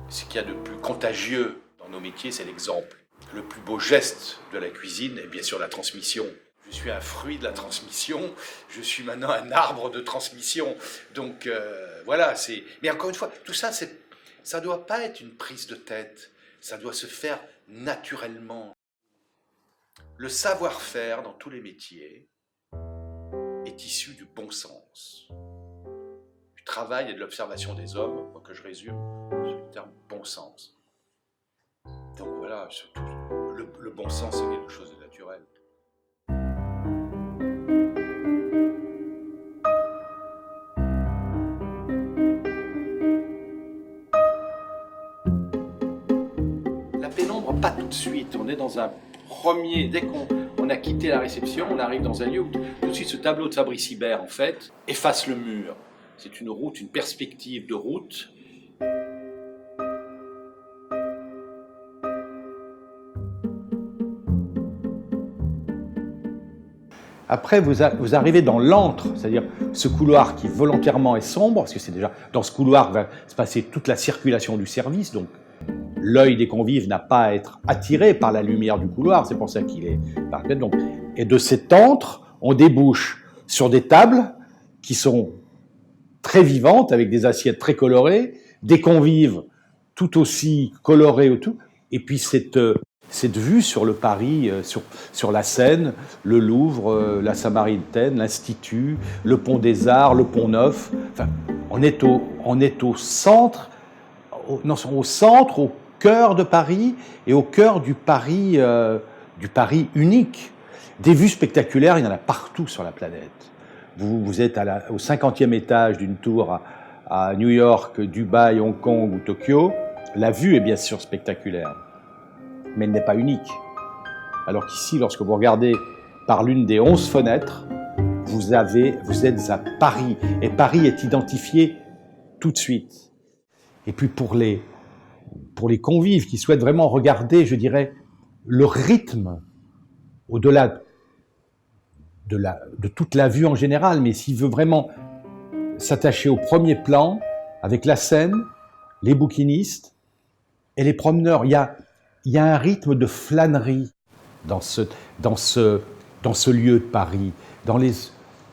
Ce qu'il y a de plus contagieux dans nos métiers, c'est l'exemple. Le plus beau geste de la cuisine est bien sûr la transmission. Je suis un fruit de la transmission, je suis maintenant un arbre de transmission. Donc voilà, c'est... Mais encore une fois, tout ça, ça ne doit pas être une prise de tête, ça doit se faire naturellement. Le savoir-faire dans tous les métiers est issu du bon sens, du travail et de l'observation des hommes, moi que je résume sur le terme bon sens. Donc voilà, surtout, le bon sens c'est quelque chose de naturel. La pénombre, pas tout de suite, on est dans un premier, dès qu'on a quitté la réception, on arrive dans un lieu où tout de suite ce tableau de Fabrice Hibert, en fait, efface le mur. C'est une route, une perspective de route. Après, vous arrivez dans l'antre, c'est-à-dire ce couloir qui volontairement est sombre, parce que c'est déjà dans ce couloir va se passer toute la circulation du service, donc l'œil des convives n'a pas à être attiré par la lumière du couloir, c'est pour ça qu'il est parfait. Donc, et de cet antre, on débouche sur des tables qui sont très vivantes, avec des assiettes très colorées, des convives tout aussi colorés ou tout, et puis cette vue sur le Paris, sur la Seine, le Louvre, la Samaritaine, l'Institut, le Pont des Arts, le Pont Neuf. Enfin, on est au centre, au cœur de Paris et au cœur du Paris unique. Des vues spectaculaires, il y en a partout sur la planète. Vous êtes au 50e étage d'une tour à New York, Dubaï, Hong Kong ou Tokyo. La vue est bien sûr spectaculaire, mais elle n'est pas unique. Alors qu'ici, lorsque vous regardez par l'une des 11 fenêtres, vous êtes à Paris. Et Paris est identifié tout de suite. Et puis pour les convives qui souhaitent vraiment regarder, je dirais, le rythme, au-delà de toute la vue en général, mais s'il veut vraiment s'attacher au premier plan, avec la Seine, les bouquinistes et les promeneurs, il y a un rythme de flânerie dans ce lieu de Paris.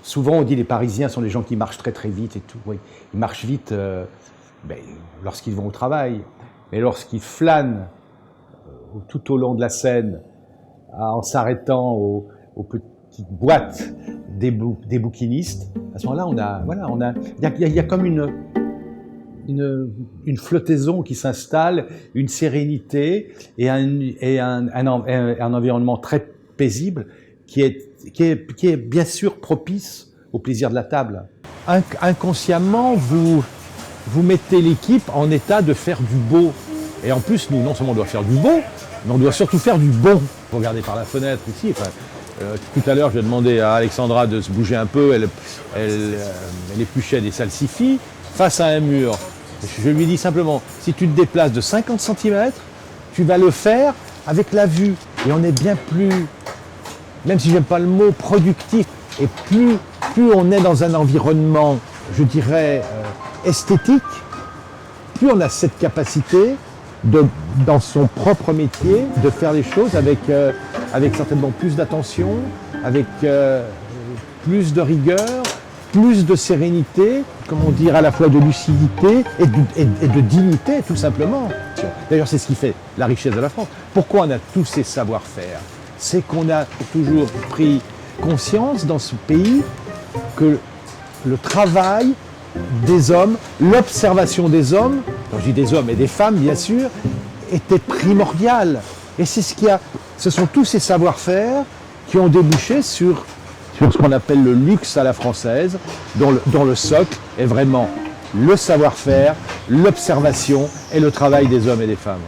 Souvent, on dit les Parisiens sont des gens qui marchent très très vite et tout. Oui, ils marchent vite lorsqu'ils vont au travail, mais lorsqu'ils flânent tout au long de la Seine, en s'arrêtant aux petites boîtes des bouquinistes, à ce moment-là, il y a comme une flottaison qui s'installe, une sérénité et un environnement très paisible qui est bien sûr propice au plaisir de la table. Inconsciemment, vous mettez l'équipe en état de faire du beau. Et en plus, nous, non seulement on doit faire du beau, mais on doit surtout faire du bon. Vous regardez par la fenêtre ici. Tout à l'heure, j'ai demandé à Alexandra de se bouger un peu. Elle épluchait des salsifis face à un mur. Je lui dis simplement, si tu te déplaces de 50 cm, tu vas le faire avec la vue. Et on est bien plus, même si j'aime pas le mot, productif. Et plus on est dans un environnement, je dirais, esthétique, plus on a cette capacité dans son propre métier, de faire les choses avec certainement plus d'attention, avec plus de rigueur, plus de sérénité, comment dire, à la fois de lucidité et de dignité, tout simplement. D'ailleurs, c'est ce qui fait la richesse de la France. Pourquoi on a tous ces savoir-faire? C'est qu'on a toujours pris conscience dans ce pays que le travail des hommes, l'observation des hommes, quand je dis des hommes et des femmes bien sûr, était primordial. Et ce sont tous ces savoir-faire qui ont débouché sur ce qu'on appelle le luxe à la française, dont le socle est vraiment le savoir-faire, l'observation et le travail des hommes et des femmes.